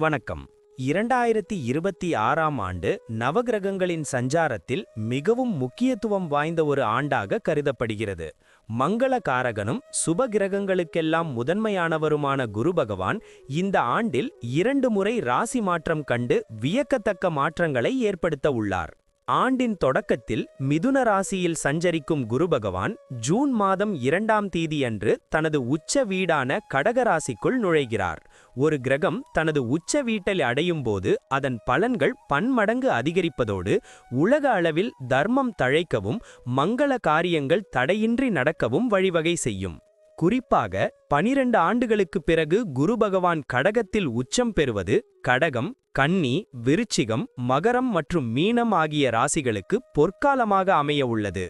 வணக்கம். 2026ஆம் ஆண்டு நவகிரகங்களின் சஞ்சாரத்தில் மிகவும் முக்கியத்துவம் வாய்ந்த ஒரு ஆண்டாக கருதப்படுகிறது. மங்கள காரகனும் சுப கிரகங்களுக்கெல்லாம் முதன்மையானவருமான குரு பகவான் இந்த ஆண்டில் 2 முறை ராசி மாற்றம் கண்டு வியக்கத்தக்க மாற்றங்களை ஏற்படுத்த உள்ளார். ஆண்டின் தொடக்கத்தில் மிதுன ராசியில் சஞ்சரிக்கும் குரு பகவான் ஜூன் மாதம் 2ஆம் தேதியன்று தனது உச்ச வீடான கடகராசிக்குள் நுழைகிறார். ஒரு கிரகம் தனது உச்ச வீட்டில் அடையும் போது அதன் பலன்கள் பன்மடங்கு அதிகரிப்பதோடு உலக அளவில் தர்மம் தழைக்கவும் மங்கள காரியங்கள் தடையின்றி நடக்கவும் வழிவகை செய்யும். குறிப்பாக 12 ஆண்டுகளுக்கு பிறகு குரு பகவான் கடகத்தில் உச்சம் பெறுவது கடகம், கன்னி, விருச்சிகம், மகரம் மற்றும் மீனம் ஆகிய ராசிகளுக்கு பொற்காலமாக அமைய உள்ளது.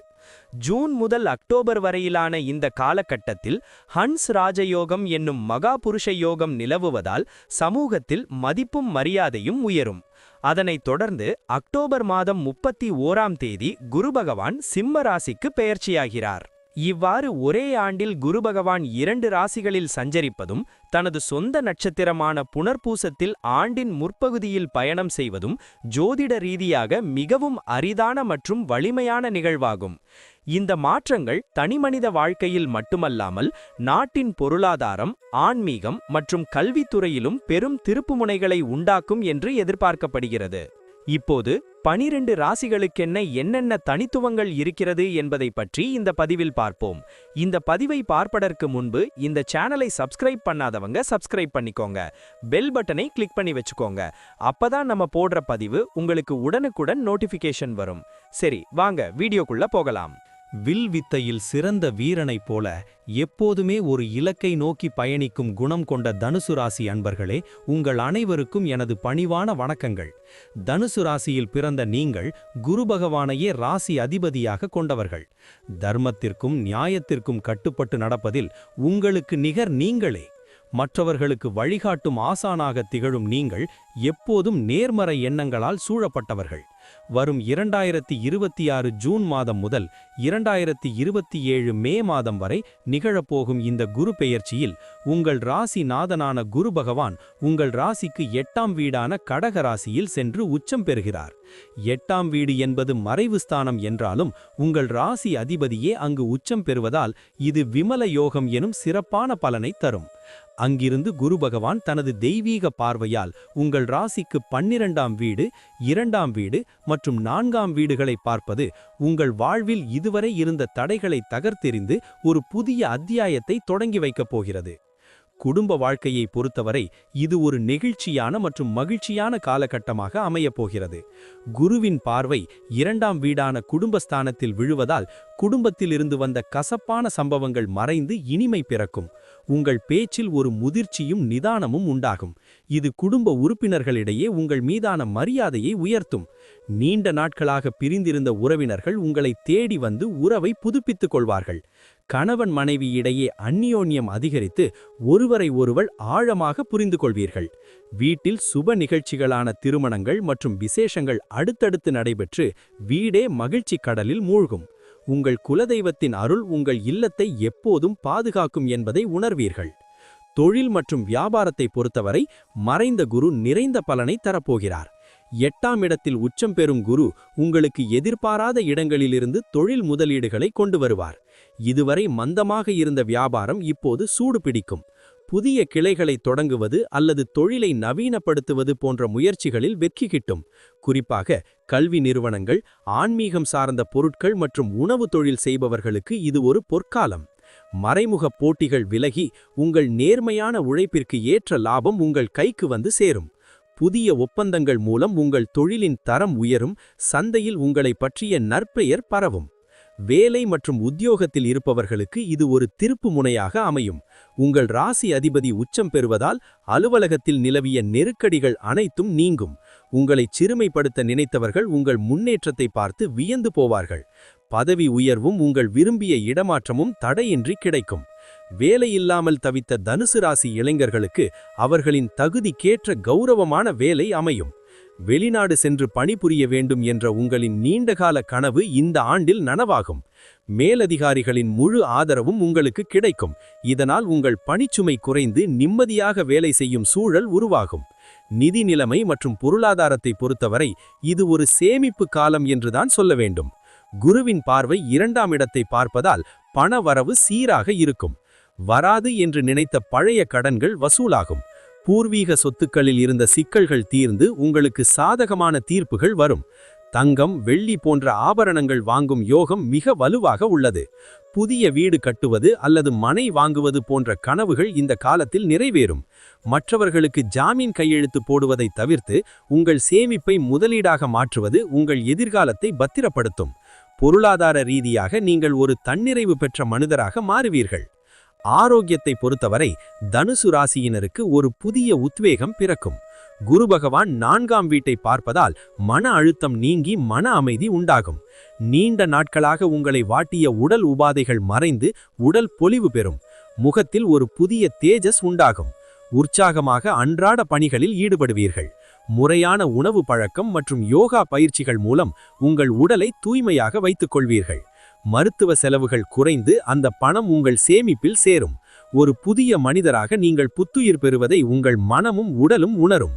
ஜூன் முதல் அக்டோபர் வரையிலான இந்த காலகட்டத்தில் ஹன்ஸ் ராஜயோகம் என்னும் மகா புருஷ யோகம் நிலவுவதால் சமூகத்தில் மதிப்பும் மரியாதையும் உயரும். அதனைத் தொடர்ந்து அக்டோபர் மாதம் 31ஆம் தேதி குரு பகவான் சிம்ம ராசிக்கு பெயர்ச்சியாகிறார். இவ்வாறு ஒரே ஆண்டில் குரு பகவான் 2 ராசிகளில் சஞ்சரிப்பதும் தனது சொந்த நட்சத்திரமான புனர்பூசத்தில் ஆண்டின் முற்பகுதியில் பயணம் செய்வதும் ஜோதிட ரீதியாக மிகவும் அரிதான மற்றும் வலிமையான நிகழ்வாகும். இந்த மாற்றங்கள் தனிமனித வாழ்க்கையில் மட்டுமல்லாமல் நாட்டின் பொருளாதாரம், ஆன்மீகம் மற்றும் கல்வித்துறையிலும் பெரும் திருப்புமுனைகளை உண்டாக்கும் என்று எதிர்பார்க்கப்படுகிறது. இப்போது 12 ராசிகளுக்கென்ன என்னென்ன தனித்துவங்கள் இருக்கிறது என்பதை பற்றி இந்த பதிவில் பார்ப்போம். இந்த பதிவை பார்ப்பதற்கு முன்பு இந்த சேனலை சப்ஸ்கிரைப் பண்ணாதவங்க சப்ஸ்கிரைப் பண்ணிக்கோங்க. பெல் பட்டனை கிளிக் பண்ணி வச்சுக்கோங்க. அப்பதான் நம்ம போடுற பதிவு உங்களுக்கு உடனுக்குடன் நோட்டிஃபிகேஷன் வரும். சரி, வாங்க வீடியோக்குள்ள போகலாம். வில் வித்தையில் சிறந்த வீரனைப் போல எப்போதுமே ஒரு இலக்கை நோக்கி பயணிக்கும் குணம் கொண்ட தனுசு ராசி அன்பர்களே, உங்கள் அனைவருக்கும் எனது பணிவான வணக்கங்கள். தனுசு ராசியில் பிறந்த நீங்கள் குரு பகவானையே ராசி அதிபதியாக கொண்டவர்கள். தர்மத்திற்கும் நியாயத்திற்கும் கட்டுப்பட்டு நடப்பதில் உங்களுக்கு நிகர் நீங்களே. மற்றவர்களுக்கு வழிகாட்டும் ஆசானாக திகழும் நீங்கள் எப்போதும் நேர்மறை எண்ணங்களால் சூழப்பட்டவர்கள். வரும் 2026 ஜூன் மாதம் முதல் 2027 மே மாதம் வரை நிகழப்போகும் இந்த குரு பெயர்ச்சியில் உங்கள் ராசி நாதனான குரு பகவான் உங்கள் ராசிக்கு 8ஆம் வீடான கடக ராசியில் சென்று உச்சம் பெறுகிறார். 8ஆம் வீடு என்பது மறைவு ஸ்தானம் என்றாலும் உங்கள் ராசி அதிபதியே அங்கு உச்சம் பெறுவதால் இது விமல யோகம் எனும் சிறப்பான பலனை தரும். அங்கிருந்து குரு பகவான் தனது தெய்வீக பார்வையால் உங்கள் ராசிக்கு 12ஆம் வீடு, 2ஆம் வீடு மற்றும் 4ஆம் வீடுகளை பார்ப்பது உங்கள் வாழ்வில் இதுவரை இருந்த தடைகளை தகர்த்தெறிந்து ஒரு புதிய அத்தியாயத்தை தொடங்கி வைக்கப் போகிறது. குடும்ப வாழ்க்கையை பொறுத்தவரை இது ஒரு நெகிழ்ச்சியான மற்றும் மகிழ்ச்சியான காலகட்டமாக அமையப் போகிறது. குருவின் பார்வை 2ஆம் வீடான குடும்பஸ்தானத்தில் விழுவதால் குடும்பத்தில் இருந்து வந்த கசப்பான சம்பவங்கள் மறைந்து இனிமை பிறக்கும். உங்கள் பேச்சில் ஒரு முதிர்ச்சியும் நிதானமும் உண்டாகும். இது குடும்ப உறுப்பினர்களிடையே உங்கள் மீதான மரியாதையை உயர்த்தும். நீண்ட நாட்களாக பிரிந்திருந்த உறவினர்கள் உங்களை தேடி வந்து உறவை புதுப்பித்துக் கொள்வார்கள். கணவன் மனைவி இடையே அந்நியோன்யம் அதிகரித்து ஒருவரை ஒருவர் ஆழமாக புரிந்து கொள்வீர்கள். வீட்டில் சுப நிகழ்ச்சிகளான திருமணங்கள் மற்றும் விசேஷங்கள் அடுத்தடுத்து நடைபெற்று வீடே மகிழ்ச்சி கடலில் மூழ்கும். உங்கள் குலதெய்வத்தின் அருள் உங்கள் இல்லத்தை எப்போதும் பாதுகாக்கும் என்பதை உணர்வீர்கள். தொழில் மற்றும் வியாபாரத்தை பொறுத்தவரை மறைந்த குரு நிறைந்த பலனை தரப்போகிறார். 8ஆம் இடத்தில் உச்சம் பெறும் குரு உங்களுக்கு எதிர்பாராத இடங்களிலிருந்து தொழில் முதலீடுகளை கொண்டு வருவார். இதுவரை மந்தமாக இருந்த வியாபாரம் இப்போது சூடு பிடிக்கும். புதிய கிளைகளை தொடங்குவது அல்லது தொழிலை நவீனப்படுத்துவது போன்ற முயற்சிகளில் வெற்றி கிட்டும். குறிப்பாக கல்வி நிறுவனங்கள், ஆன்மீகம் சார்ந்த பொருட்கள் மற்றும் உணவு தொழில் செய்பவர்களுக்கு இது ஒரு பொற்காலம். மறைமுக போட்டிகள் விலகி உங்கள் நேர்மையான உழைப்பிற்கு ஏற்ற லாபம் உங்கள் கைக்கு வந்து சேரும். புதிய ஒப்பந்தங்கள் மூலம் உங்கள் தொழிலின் தரம் உயரும். சந்தையில் உங்களை பற்றிய நற்பெயர் பரவும். வேலை மற்றும் உத்தியோகத்தில் இருப்பவர்களுக்கு இது ஒரு திருப்பு முனையாக அமையும். உங்கள் ராசி அதிபதி உச்சம் பெறுவதால் அலுவலகத்தில் நிலவிய நெருக்கடிகள் அனைத்தும் நீங்கும். உங்களை சிறுமைப்படுத்த நினைத்தவர்கள் உங்கள் முன்னேற்றத்தை பார்த்து வியந்து போவார்கள். பதவி உயர்வும் உங்கள் விரும்பிய இடமாற்றமும் தடையின்றி கிடைக்கும். வேலையில்லாமல் தவித்த தனுசு ராசி இளைஞர்களுக்கு அவர்களின் தகுதிக்கேற்ற கௌரவமான வேலை அமையும். வெளிநாடு சென்று பணிபுரிய வேண்டும் என்ற உங்களின் நீண்டகால கனவு இந்த ஆண்டில் நனவாகும். மேலதிகாரிகளின் முழு ஆதரவும் உங்களுக்கு கிடைக்கும். இதனால் உங்கள் பணிச்சுமை குறைந்து நிம்மதியாக வேலை செய்யும் சூழல் உருவாகும். நிதி நிலைமை மற்றும் பொருளாதாரத்தை பொறுத்தவரை இது ஒரு சேமிப்பு காலம் என்றுதான் சொல்ல வேண்டும். குருவின் பார்வை 2ஆம் இடத்தை பார்ப்பதால் பண வரவு சீராக இருக்கும். வராது என்று நினைத்த பழைய கடன்கள் வசூலாகும். பூர்வீக சொத்துக்களில் இருந்த சிக்கல்கள் தீர்ந்து உங்களுக்கு சாதகமான தீர்ப்புகள் வரும். தங்கம், வெள்ளி போன்ற ஆபரணங்கள் வாங்கும் யோகம் மிக வலுவாக உள்ளது. புதிய வீடு கட்டுவது அல்லது மனை வாங்குவது போன்ற கனவுகள் இந்த காலத்தில் நிறைவேறும். மற்றவர்களுக்கு ஜாமீன் கையெழுத்து போடுவதை தவிர்த்து உங்கள் சேமிப்பை முதலீடாக மாற்றுவது உங்கள் எதிர்காலத்தை பத்திரப்படுத்தும். பொருளாதார ரீதியாக நீங்கள் ஒரு தன்னிறைவு பெற்ற மனிதராக மாறுவீர்கள். ஆரோக்கியத்தை பொறுத்தவரை தனுசு ராசியினருக்கு ஒரு புதிய உத்வேகம் பிறக்கும். குரு பகவான் 4ஆம் வீட்டை பார்ப்பதால் மன அழுத்தம் நீங்கி மன அமைதி உண்டாகும். நீண்ட நாட்களாக உங்களை வாட்டிய உடல் உபாதைகள் மறைந்து உடல் பொலிவு பெறும். முகத்தில் ஒரு புதிய தேஜஸ் உண்டாகும். உற்சாகமாக அன்றாட பணிகளில் ஈடுபடுவீர்கள். முறையான உணவு பழக்கம் மற்றும் யோகா பயிற்சிகள் மூலம் உங்கள் உடலை தூய்மையாக வைத்துக் கொள்வீர்கள். மருத்துவ செலவுகள் குறைந்து அந்த பணம் உங்கள் சேமிப்பில் சேரும். ஒரு புதிய மனிதராக நீங்கள் புத்துயிர் பெறுவதை உங்கள் மனமும் உடலும் உணரும்.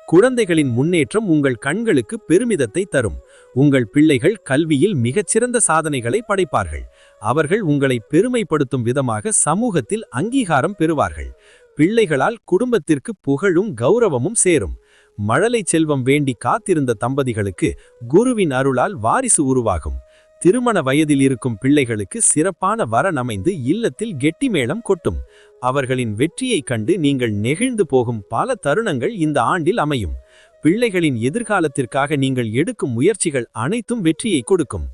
குழந்தைகளின் முன்னேற்றம் உங்கள் கண்களுக்கு பெருமிதத்தை தரும். உங்கள் பிள்ளைகள் கல்வியில் மிகச்சிறந்த சாதனைகளை படைப்பார்கள். அவர்கள் உங்களை பெருமைப்படுத்தும் விதமாக சமூகத்தில் அங்கீகாரம் பெறுவார்கள். பிள்ளைகளால் குடும்பத்திற்கு புகழும் கௌரவமும் சேரும். மழலை செல்வம் வேண்டி காத்திருந்த தம்பதிகளுக்கு குருவின் அருளால் வாரிசு உருவாகும். திருமண வயதில் இருக்கும் பிள்ளைகளுக்கு சிறப்பான வரன் அமைந்து இல்லத்தில் கெட்டிமேளம் கொட்டும். அவர்களின் வெற்றியைக் கண்டு நீங்கள் நெகிழ்ந்து போகும் பல தருணங்கள் இந்த ஆண்டில் அமையும். பிள்ளைகளின் எதிர்காலத்திற்காக நீங்கள் எடுக்கும் முயற்சிகள் அனைத்தும் வெற்றியை கொடுக்கும்.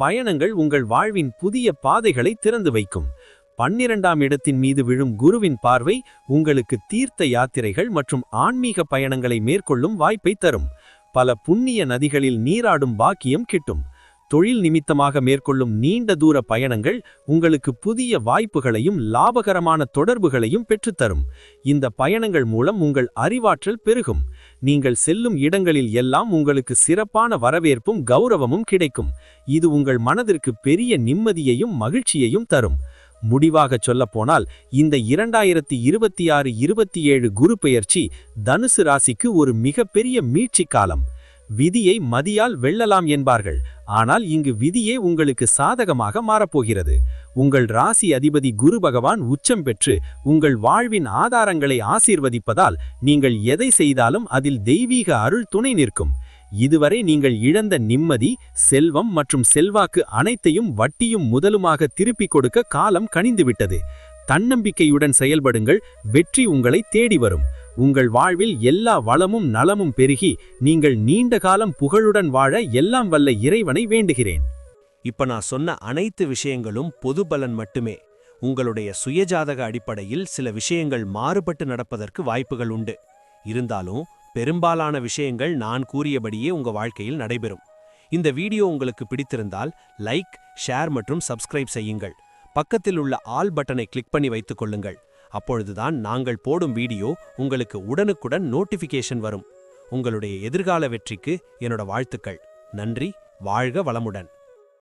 பயணங்கள் உங்கள் வாழ்வின் புதிய பாதைகளை திறந்து வைக்கும். 12ஆம் இடத்தின் மீது விழும் குருவின் பார்வை உங்களுக்கு தீர்த்த யாத்திரைகள் மற்றும் ஆன்மீக பயணங்களை மேற்கொள்ளும் வாய்ப்பை தரும். பல புண்ணிய நதிகளில் நீராடும் பாக்கியம் கிட்டும். தொழில் நிமித்தமாக மேற்கொள்ளும் நீண்ட தூர பயணங்கள் உங்களுக்கு புதிய வாய்ப்புகளையும் லாபகரமான தொடர்புகளையும் பெற்றுத்தரும். இந்த பயணங்கள் மூலம் உங்கள் அறிவாற்றல் பெருகும். நீங்கள் செல்லும் இடங்களில் எல்லாம் உங்களுக்கு சிறப்பான வரவேற்பும் கௌரவமும் கிடைக்கும். இது உங்கள் மனதிற்கு பெரிய நிம்மதியையும் மகிழ்ச்சியையும் தரும். முடிவாக சொல்லப்போனால் இந்த 2026-27 குரு பெயர்ச்சி தனுசு ராசிக்கு ஒரு மிகப்பெரிய மீட்சி காலம். விதியை மதியால் வெல்லலாம் என்பார்கள். ஆனால் இங்கு விதியே உங்களுக்கு சாதகமாக மாறப்போகிறது. உங்கள் ராசி அதிபதி குரு பகவான் உச்சம் பெற்று உங்கள் வாழ்வின் ஆதாரங்களை ஆசீர்வதிப்பதால் நீங்கள் எதை செய்தாலும் அதில் தெய்வீக அருள் துணை நிற்கும். இதுவரை நீங்கள் இழந்த நிம்மதி, செல்வம் மற்றும் செல்வாக்கு அனைத்தையும் வட்டியும் முதலுமாக திருப்பிக் கொடுக்க காலம் கனிந்துவிட்டது. தன்னம்பிக்கையுடன் செயல்படுங்கள். வெற்றி உங்களை தேடி வரும். உங்கள் வாழ்வில் எல்லா வளமும் நலமும் பெருகி நீங்கள் நீண்ட காலம் புகழுடன் வாழ எல்லாம் வல்ல இறைவனை வேண்டுகிறேன். இப்ப நான் சொன்ன அனைத்து விஷயங்களும் பொது பலன் மட்டுமே. உங்களுடைய சுயஜாதக அடிப்படையில் சில விஷயங்கள் மாறுபட்டு நடப்பதற்கு வாய்ப்புகள் உண்டு. இருந்தாலும் பெரும்பாலான விஷயங்கள் நான் கூறியபடியே உங்க வாழ்க்கையில் நடைபெறும். இந்த வீடியோ உங்களுக்கு பிடித்திருந்தால் லைக், ஷேர் மற்றும் சப்ஸ்கிரைப் செய்யுங்கள். பக்கத்தில் உள்ள ஆல் பட்டனை கிளிக் பண்ணி வைத்துக் கொள்ளுங்கள். அப்பொழுதுதான் நாங்கள் போடும் வீடியோ உங்களுக்கு உடனுக்குடன் நோட்டிஃபிகேஷன் வரும். உங்களுடைய எதிர்கால வெற்றிக்கு என்னோட வாழ்த்துக்கள். நன்றி. வாழ்க வளமுடன்.